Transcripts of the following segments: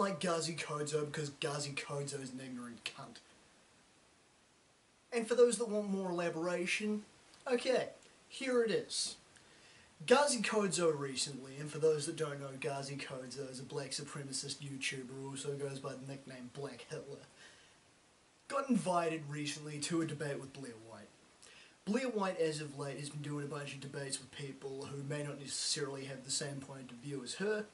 like Gazi Kodzo because Gazi Kodzo is an ignorant cunt. And for those that want more elaboration, okay, here it is. Gazi Kodzo recently, and for those that don't know, Gazi Kodzo is a black supremacist YouTuber who also goes by the nickname Black Hitler, got invited recently to a debate with Blair White. Blair White, as of late, has been doing a bunch of debates with people who may not necessarily have the same point of view as her,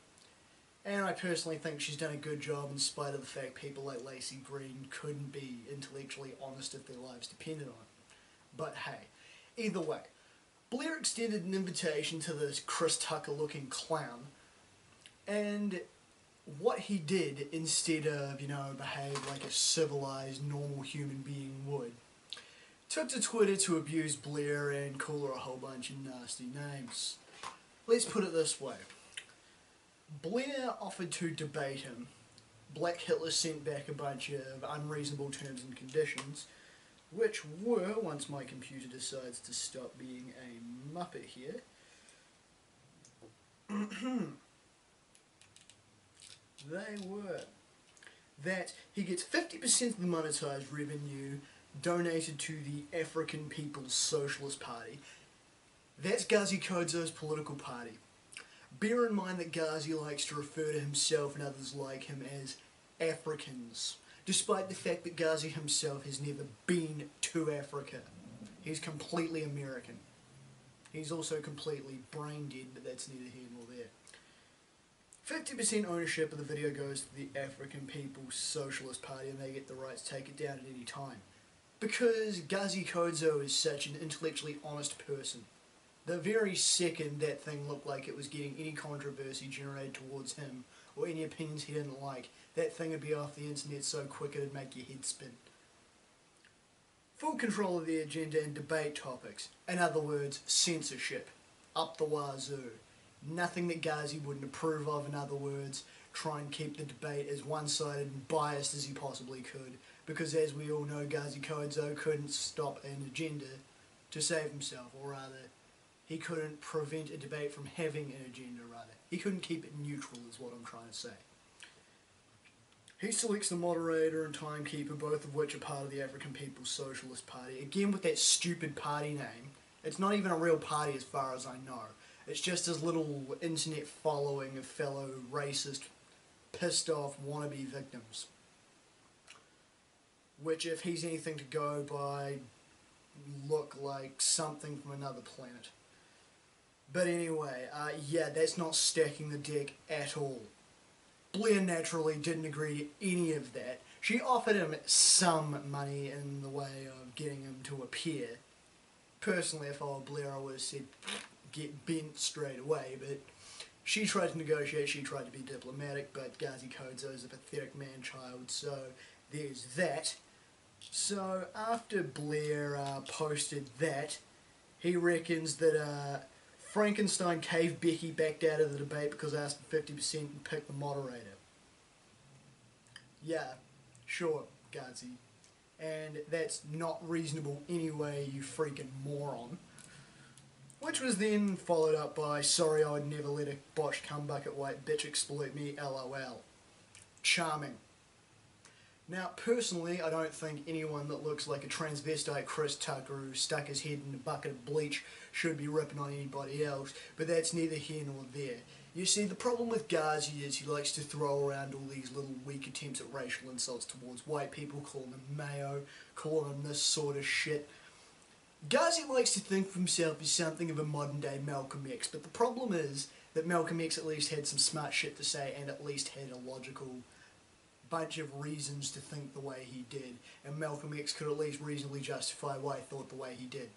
and I personally think she's done a good job in spite of the fact people like Lacey Green couldn't be intellectually honest if their lives depended on it. But hey, either way, Blair extended an invitation to this Chris Tucker looking clown, and what he did, instead of, behave like a civilized, normal human being would, took to Twitter to abuse Blair and call her a whole bunch of nasty names. Let's put it this way. Blair offered to debate him. Black Hitler sent back a bunch of unreasonable terms and conditions, which were, once my computer decides to stop being a muppet here, they were that he gets 50% of the monetized revenue donated to the African People's Socialist Party. That's Gazi Kodzo's political party. Bear in mind that Ghazi likes to refer to himself and others like him as Africans, despite the fact that Ghazi himself has never been to Africa. He's completely American. He's also completely brain dead, but that's neither here nor there. 50% ownership of the video goes to the African People's Socialist Party, and they get the right to take it down at any time. Because Gazi Kodzo is such an intellectually honest person. The very second that thing looked like it was getting any controversy generated towards him, or any opinions he didn't like, that thing would be off the internet so quick it'd make your head spin. Full control of the agenda and debate topics. In other words, censorship. Up the wazoo. Nothing that Ghazi wouldn't approve of, in other words. Try and keep the debate as one-sided and biased as he possibly could, because as we all know, Gazi Kodzo couldn't stop an agenda to save himself, or rather, he couldn't prevent a debate from having an agenda, rather. He couldn't keep it neutral, is what I'm trying to say. He selects the moderator and timekeeper, both of which are part of the African People's Socialist Party. Again, with that stupid party name. It's not even a real party as far as I know. It's just his little internet following of fellow racist, pissed off wannabe victims. Which, if he's anything to go by, look like something from another planet. But anyway, yeah, that's not stacking the deck at all. Blair naturally didn't agree to any of that. She offered him some money in the way of getting him to appear. Personally, if I were Blair, I would have said, get bent straight away, but she tried to negotiate, she tried to be diplomatic, but Gazi Kodzo is a pathetic man-child, so there's that. So, after Blair posted that, he reckons that Frankenstein Cave Becky backed out of the debate because I asked for 50% and picked the moderator. Yeah, sure, Gazi. And that's not reasonable anyway, you freaking moron. Which was then followed up by, sorry I would never let a botched cumbucket white bitch exploit me, LOL. Charming. Now, personally, I don't think anyone that looks like a transvestite Chris Tucker who stuck his head in a bucket of bleach should be ripping on anybody else, but that's neither here nor there. You see, the problem with Ghazi is he likes to throw around all these little weak attempts at racial insults towards white people, calling them mayo, calling them this sort of shit. Ghazi likes to think of himself as something of a modern-day Malcolm X, but the problem is that Malcolm X at least had some smart shit to say and at least had a logical bunch of reasons to think the way he did, and Malcolm X could at least reasonably justify why he thought the way he did.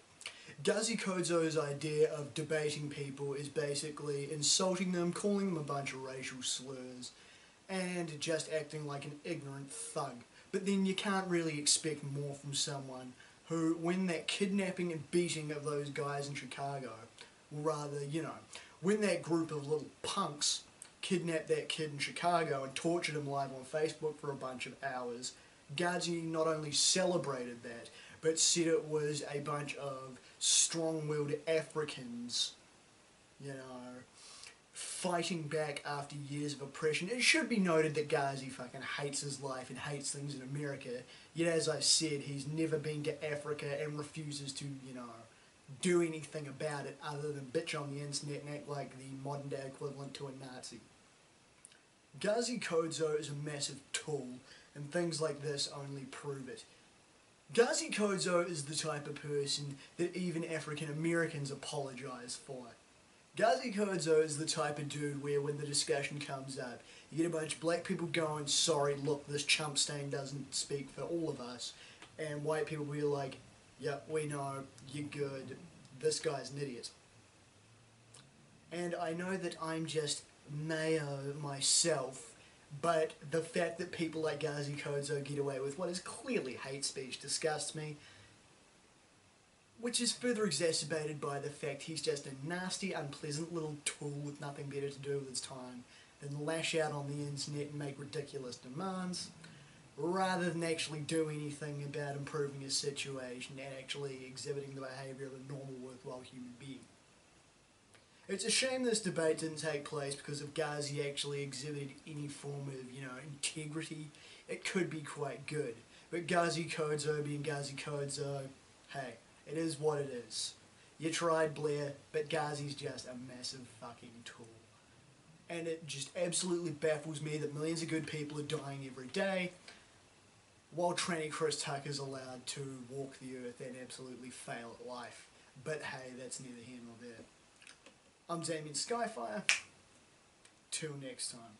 Gazi Kodzo's idea of debating people is basically insulting them, calling them a bunch of racial slurs, and just acting like an ignorant thug. But then you can't really expect more from someone who, when that kidnapping and beating of those guys in Chicago, or rather, when that group of little punks kidnapped that kid in Chicago and tortured him live on Facebook for a bunch of hours, Ghazi not only celebrated that, but said it was a bunch of strong-willed Africans, fighting back after years of oppression. It should be noted that Ghazi fucking hates his life and hates things in America, yet as I've said, he's never been to Africa and refuses to, do anything about it other than bitch on the internet and act like the modern day equivalent to a Nazi. Gazi Kodzo is a massive tool, and things like this only prove it. Gazi Kodzo is the type of person that even African Americans apologise for. Gazi Kodzo is the type of dude where when the discussion comes up, you get a bunch of black people going, sorry, look, this chump stain doesn't speak for all of us, and white people will be like, yep, we know, you're good, this guy's an idiot. And I know that I'm just mayo myself, but the fact that people like Gazi Kodzo get away with what is clearly hate speech disgusts me, which is further exacerbated by the fact he's just a nasty, unpleasant little tool with nothing better to do with his time than lash out on the internet and make ridiculous demands, rather than actually do anything about improving his situation and actually exhibiting the behaviour of a normal, worthwhile human being. It's a shame this debate didn't take place, because if Ghazi actually exhibited any form of, integrity, it could be quite good. But Gazi Kodzo being Gazi Kodzo, hey, it is what it is. You tried, Blair, but Ghazi's just a massive fucking tool. And it just absolutely baffles me that millions of good people are dying every day, while tranny Chris Tucker's allowed to walk the earth and absolutely fail at life. But hey, that's neither here nor there. I'm Damian Skyfire. Till next time.